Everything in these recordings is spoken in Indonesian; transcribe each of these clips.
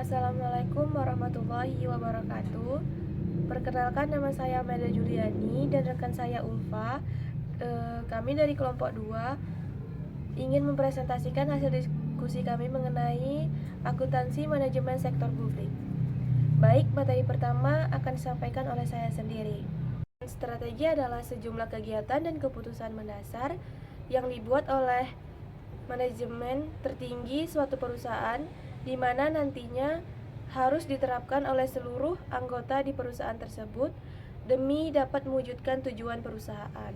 Assalamualaikum warahmatullahi wabarakatuh. Perkenalkan, nama saya Meda Juliani dan rekan saya Ulfa. Kami dari kelompok 2 ingin mempresentasikan hasil diskusi kami mengenai akuntansi manajemen sektor publik. Baik, materi pertama akan disampaikan oleh saya sendiri. Strategi adalah sejumlah kegiatan dan keputusan mendasar yang dibuat oleh manajemen tertinggi suatu perusahaan, di mana nantinya harus diterapkan oleh seluruh anggota di perusahaan tersebut demi dapat mewujudkan tujuan perusahaan.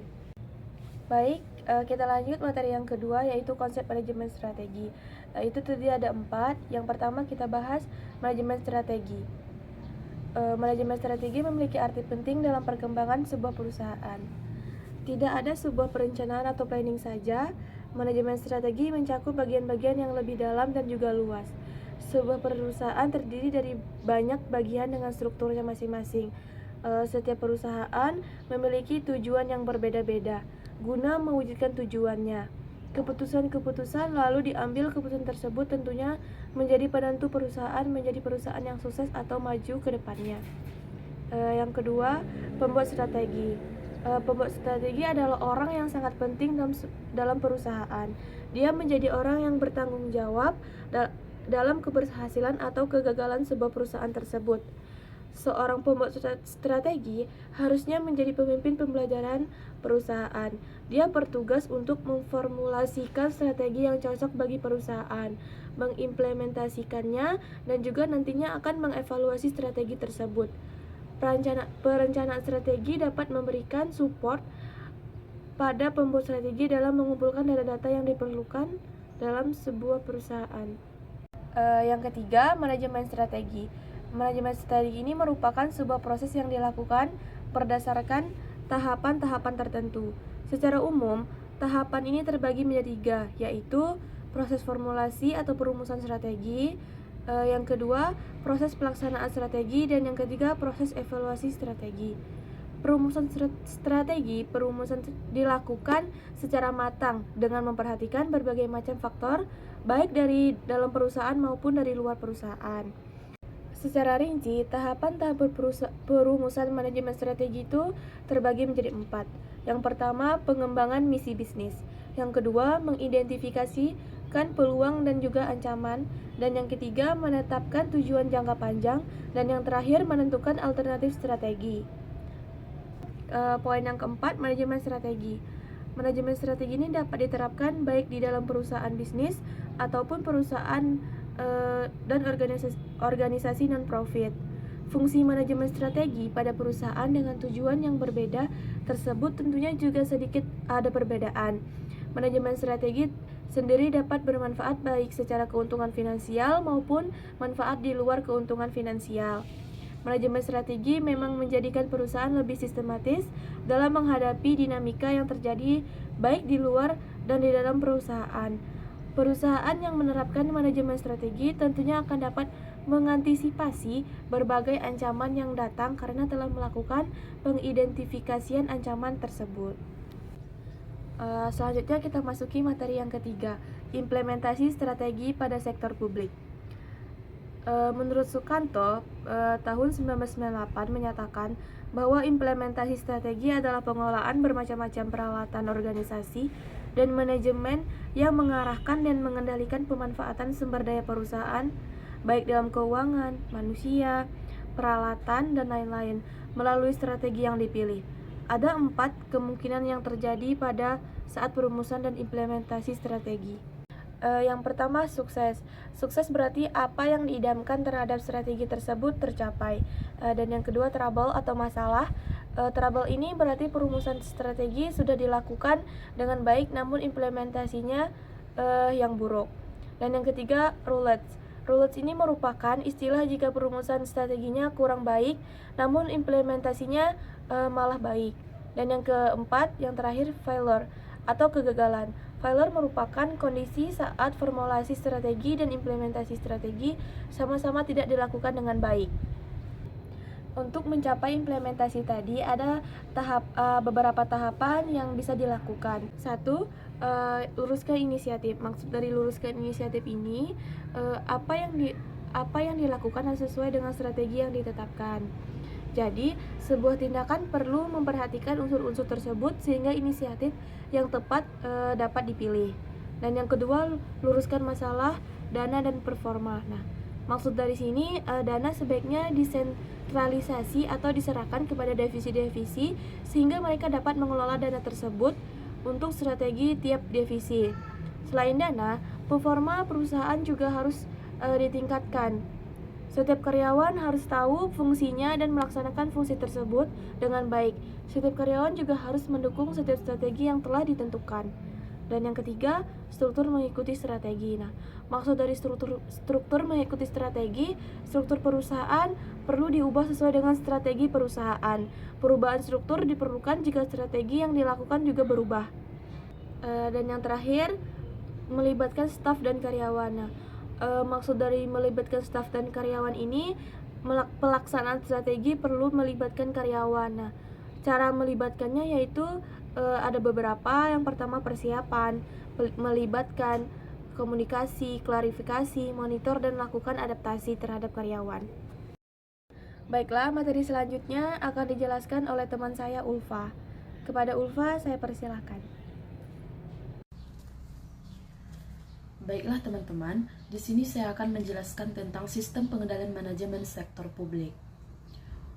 Baik, kita lanjut materi yang kedua, yaitu konsep manajemen strategi. Itu terdiri ada 4. Yang pertama kita bahas manajemen strategi. Manajemen strategi memiliki arti penting dalam perkembangan sebuah perusahaan. Tidak ada sebuah perencanaan atau planning saja. Manajemen strategi mencakup bagian-bagian yang lebih dalam dan juga luas. Sebuah perusahaan terdiri dari banyak bagian dengan strukturnya masing-masing. Setiap perusahaan memiliki tujuan yang berbeda-beda guna mewujudkan tujuannya. Keputusan-keputusan lalu diambil, keputusan tersebut tentunya menjadi penentu perusahaan menjadi perusahaan yang sukses atau maju ke depannya. Yang kedua, pembuat strategi. Pembuat strategi adalah orang yang sangat penting dalam perusahaan. Dia menjadi orang yang bertanggung jawab dalam keberhasilan atau kegagalan sebuah perusahaan tersebut. Seorang pembuat strategi harusnya menjadi pemimpin pembelajaran perusahaan. Dia bertugas untuk memformulasikan strategi yang cocok bagi perusahaan, mengimplementasikannya, dan juga nantinya akan mengevaluasi strategi tersebut. Perencanaan strategi dapat memberikan support pada pembuat strategi dalam mengumpulkan data-data yang diperlukan dalam sebuah perusahaan. Yang ketiga, manajemen strategi. Manajemen strategi ini merupakan sebuah proses yang dilakukan berdasarkan tahapan-tahapan tertentu. Secara umum, tahapan ini terbagi menjadi 3, yaitu proses formulasi atau perumusan strategi, yang kedua, proses pelaksanaan strategi, dan yang ketiga, proses evaluasi strategi. Perumusan strategi dilakukan secara matang dengan memperhatikan berbagai macam faktor, baik dari dalam perusahaan maupun dari luar perusahaan. Secara rinci, tahapan-tahap perumusan manajemen strategi itu terbagi menjadi 4. Yang pertama, pengembangan misi bisnis. Yang kedua, mengidentifikasikan peluang dan juga ancaman. Dan yang ketiga, menetapkan tujuan jangka panjang. Dan yang terakhir, menentukan alternatif strategi. Poin yang keempat, manajemen strategi. Manajemen strategi ini dapat diterapkan baik di dalam perusahaan bisnis ataupun perusahaan dan organisasi non-profit. Fungsi manajemen strategi pada perusahaan dengan tujuan yang berbeda tersebut tentunya juga sedikit ada perbedaan. Manajemen strategi sendiri dapat bermanfaat baik secara keuntungan finansial maupun manfaat di luar keuntungan finansial. Manajemen strategi memang menjadikan perusahaan lebih sistematis dalam menghadapi dinamika yang terjadi baik di luar dan di dalam perusahaan. Perusahaan yang menerapkan manajemen strategi tentunya akan dapat mengantisipasi berbagai ancaman yang datang karena telah melakukan pengidentifikasian ancaman tersebut. Selanjutnya kita masuki materi yang ketiga, implementasi strategi pada sektor publik. Menurut Sukanto, tahun 1998 menyatakan bahwa implementasi strategi adalah pengelolaan bermacam-macam peralatan organisasi dan manajemen yang mengarahkan dan mengendalikan pemanfaatan sumber daya perusahaan, baik dalam keuangan, manusia, peralatan, dan lain-lain, melalui strategi yang dipilih. Ada 4 kemungkinan yang terjadi pada saat perumusan dan implementasi strategi. Yang pertama, sukses. Sukses berarti apa yang diidamkan terhadap strategi tersebut tercapai. Dan yang kedua, trouble atau masalah. Trouble ini berarti perumusan strategi sudah dilakukan dengan baik namun implementasinya yang buruk. Dan yang ketiga, roulette. Roulette ini merupakan istilah jika perumusan strateginya kurang baik namun implementasinya malah baik. Dan yang keempat, yang terakhir, failure atau kegagalan. Failure merupakan kondisi saat formulasi strategi dan implementasi strategi sama-sama tidak dilakukan dengan baik. Untuk mencapai implementasi tadi ada beberapa tahapan yang bisa dilakukan. 1. Luruskan inisiatif. Maksud dari luruskan inisiatif ini apa apa yang dilakukan harus sesuai dengan strategi yang ditetapkan. Jadi, sebuah tindakan perlu memperhatikan unsur-unsur tersebut sehingga inisiatif yang tepat dapat dipilih. Dan yang kedua, luruskan masalah, dana, dan performa. Nah, maksud dari sini, dana sebaiknya disentralisasi atau diserahkan kepada divisi-divisi sehingga mereka dapat mengelola dana tersebut untuk strategi tiap divisi. Selain dana, performa perusahaan juga harus ditingkatkan. Setiap karyawan harus tahu fungsinya dan melaksanakan fungsi tersebut dengan baik. Setiap karyawan juga harus mendukung setiap strategi yang telah ditentukan. Dan yang ketiga, struktur mengikuti strategi. Nah, maksud dari struktur mengikuti strategi, struktur perusahaan perlu diubah sesuai dengan strategi perusahaan. Perubahan struktur diperlukan jika strategi yang dilakukan juga berubah. Dan yang terakhir, melibatkan staf dan karyawan. Nah, maksud dari melibatkan staf dan karyawan ini, pelaksanaan strategi perlu melibatkan karyawan. Nah, cara melibatkannya yaitu ada beberapa. Yang pertama, persiapan, melibatkan komunikasi, klarifikasi, monitor, dan lakukan adaptasi terhadap karyawan. Baiklah, materi selanjutnya akan dijelaskan oleh teman saya, Ulfa. Kepada Ulfa, saya persilahkan. Baiklah teman-teman, di sini saya akan menjelaskan tentang sistem pengendalian manajemen sektor publik.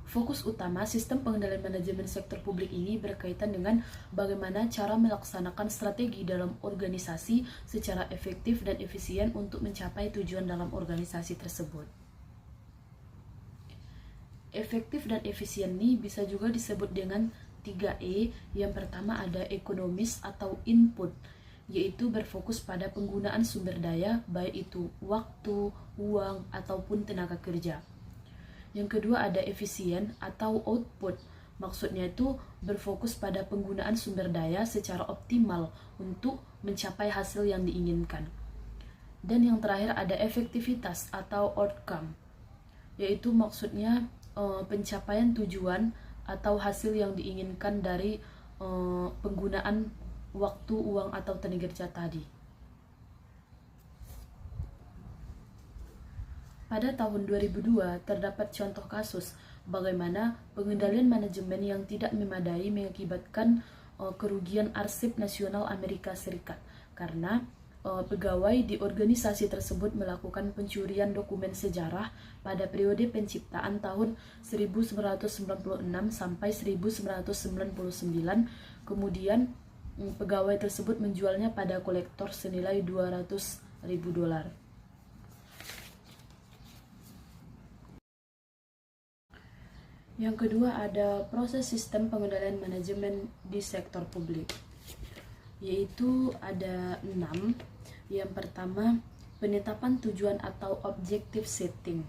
Fokus utama sistem pengendalian manajemen sektor publik ini berkaitan dengan bagaimana cara melaksanakan strategi dalam organisasi secara efektif dan efisien untuk mencapai tujuan dalam organisasi tersebut. Efektif dan efisien ini bisa juga disebut dengan 3E. Yang pertama ada ekonomis atau input, yaitu berfokus pada penggunaan sumber daya, baik itu waktu, uang, ataupun tenaga kerja. Yang kedua ada efisien atau output, maksudnya itu berfokus pada penggunaan sumber daya secara optimal untuk mencapai hasil yang diinginkan. Dan yang terakhir ada efektivitas atau outcome, yaitu maksudnya pencapaian tujuan atau hasil yang diinginkan dari penggunaan waktu, uang, atau tenaga kerja tadi. Pada tahun 2002, terdapat contoh kasus bagaimana pengendalian manajemen yang tidak memadai mengakibatkan kerugian arsip nasional Amerika Serikat karena pegawai di organisasi tersebut melakukan pencurian dokumen sejarah pada periode penciptaan tahun 1996 sampai 1999. Kemudian pegawai tersebut menjualnya pada kolektor senilai $200.000. Yang kedua ada proses sistem pengendalian manajemen di sektor publik, yaitu ada 6. Yang pertama, penetapan tujuan atau objective setting.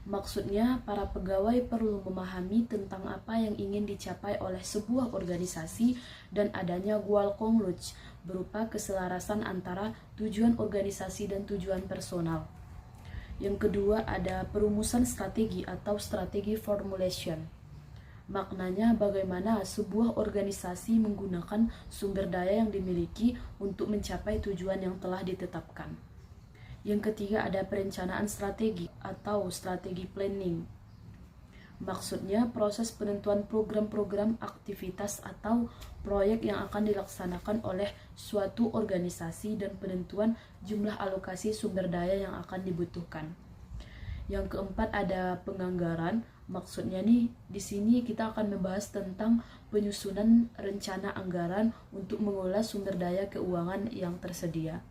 Maksudnya, para pegawai perlu memahami tentang apa yang ingin dicapai oleh sebuah organisasi dan adanya goal converge berupa keselarasan antara tujuan organisasi dan tujuan personal. Yang kedua ada perumusan strategi atau strategi formulation. Maknanya bagaimana sebuah organisasi menggunakan sumber daya yang dimiliki untuk mencapai tujuan yang telah ditetapkan. Yang ketiga ada perencanaan strategi atau strategi planning. Maksudnya proses penentuan program-program aktivitas atau proyek yang akan dilaksanakan oleh suatu organisasi dan penentuan jumlah alokasi sumber daya yang akan dibutuhkan. Yang keempat ada penganggaran. Maksudnya nih di sini kita akan membahas tentang penyusunan rencana anggaran untuk mengolah sumber daya keuangan yang tersedia.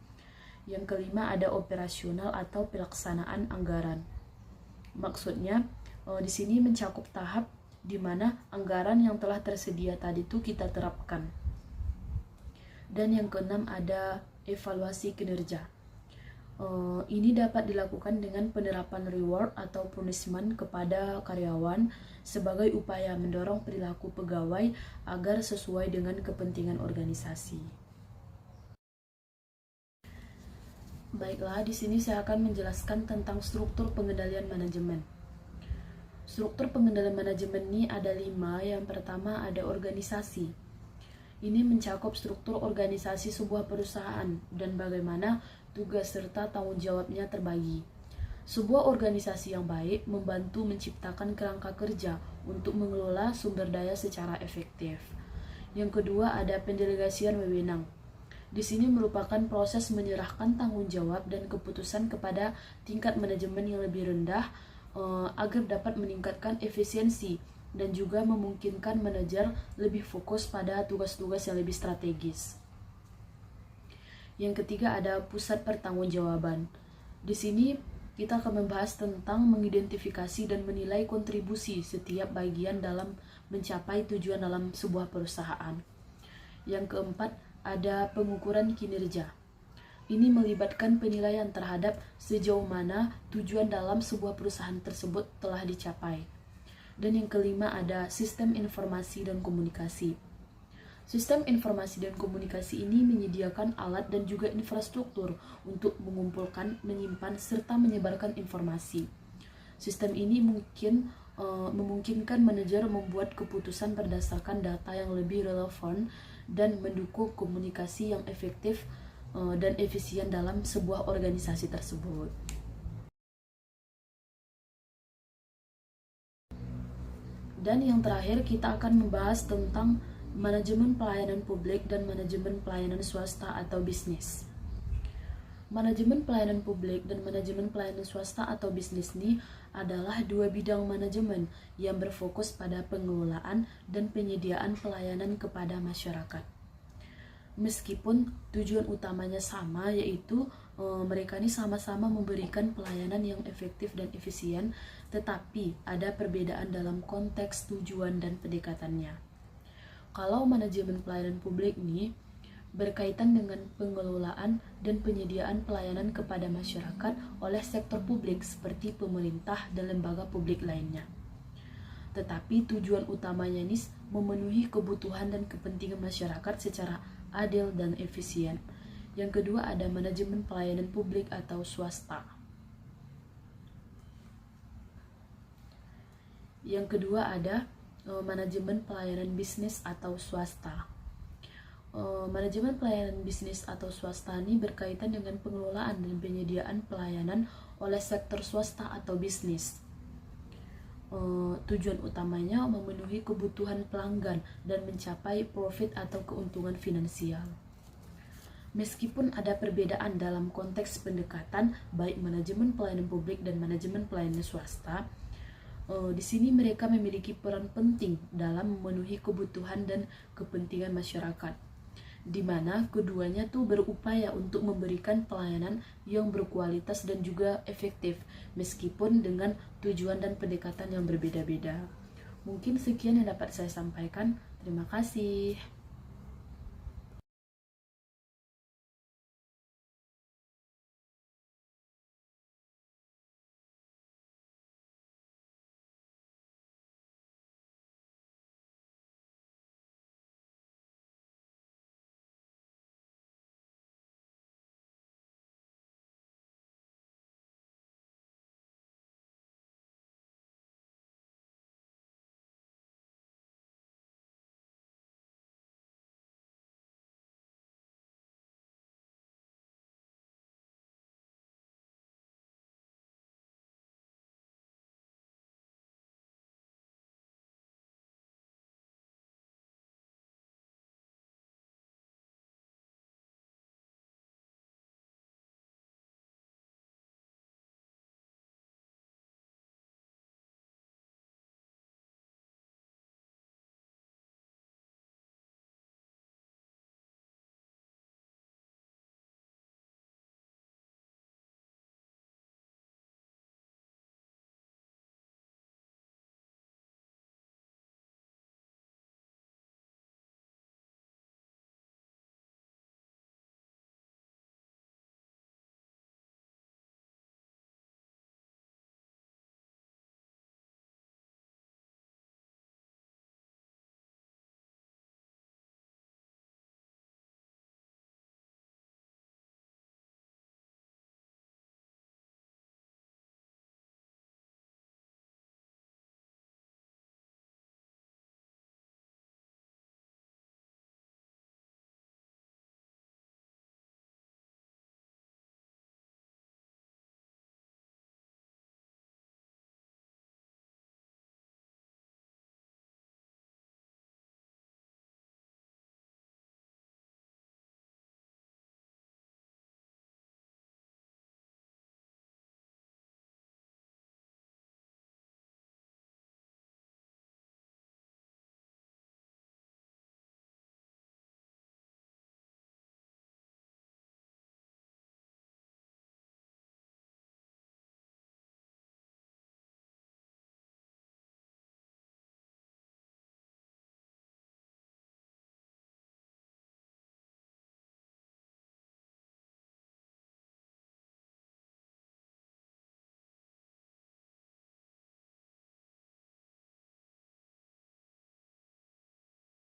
Yang kelima ada operasional atau pelaksanaan anggaran. Maksudnya di sini mencakup tahap di mana anggaran yang telah tersedia tadi itu kita terapkan. Dan yang keenam ada evaluasi kinerja. Ini dapat dilakukan dengan penerapan reward atau punishment kepada karyawan sebagai upaya mendorong perilaku pegawai agar sesuai dengan kepentingan organisasi. Baiklah, di sini saya akan menjelaskan tentang struktur pengendalian manajemen. Struktur pengendalian manajemen ini ada 5. Yang pertama ada organisasi. Ini mencakup struktur organisasi sebuah perusahaan dan bagaimana tugas serta tanggung jawabnya terbagi. Sebuah organisasi yang baik membantu menciptakan kerangka kerja untuk mengelola sumber daya secara efektif. Yang kedua ada pendelegasian wewenang. Di sini merupakan proses menyerahkan tanggung jawab dan keputusan kepada tingkat manajemen yang lebih rendah agar dapat meningkatkan efisiensi dan juga memungkinkan manajer lebih fokus pada tugas-tugas yang lebih strategis. Yang ketiga ada pusat pertanggungjawaban. Di sini kita akan membahas tentang mengidentifikasi dan menilai kontribusi setiap bagian dalam mencapai tujuan dalam sebuah perusahaan. Yang keempat, ada pengukuran kinerja. Ini melibatkan penilaian terhadap sejauh mana tujuan dalam sebuah perusahaan tersebut telah dicapai. Dan yang kelima, ada sistem informasi dan komunikasi. Sistem informasi dan komunikasi ini menyediakan alat dan juga infrastruktur untuk mengumpulkan, menyimpan, serta menyebarkan informasi. Sistem ini memungkinkan manajer membuat keputusan berdasarkan data yang lebih relevan dan mendukung komunikasi yang efektif dan efisien dalam sebuah organisasi tersebut. Dan yang terakhir kita akan membahas tentang manajemen pelayanan publik dan manajemen pelayanan swasta atau bisnis. Manajemen pelayanan publik dan manajemen pelayanan swasta atau bisnis ini adalah dua bidang manajemen yang berfokus pada pengelolaan dan penyediaan pelayanan kepada masyarakat. Meskipun tujuan utamanya sama, yaitu mereka ini sama-sama memberikan pelayanan yang efektif dan efisien, tetapi ada perbedaan dalam konteks tujuan dan pendekatannya. Kalau manajemen pelayanan publik ini berkaitan dengan pengelolaan dan penyediaan pelayanan kepada masyarakat oleh sektor publik seperti pemerintah dan lembaga publik lainnya. Tetapi tujuan utamanya ini memenuhi kebutuhan dan kepentingan masyarakat secara adil dan efisien. Yang kedua ada manajemen pelayanan publik atau swasta. Yang kedua ada manajemen pelayanan bisnis atau swasta. Manajemen pelayanan bisnis atau swasta ini berkaitan dengan pengelolaan dan penyediaan pelayanan oleh sektor swasta atau bisnis. Tujuan utamanya memenuhi kebutuhan pelanggan dan mencapai profit atau keuntungan finansial. Meskipun ada perbedaan dalam konteks pendekatan baik manajemen pelayanan publik dan manajemen pelayanan swasta, di sini mereka memiliki peran penting dalam memenuhi kebutuhan dan kepentingan masyarakat, di mana keduanya tuh berupaya untuk memberikan pelayanan yang berkualitas dan juga efektif, meskipun dengan tujuan dan pendekatan yang berbeda-beda. Mungkin sekian yang dapat saya sampaikan. Terima kasih.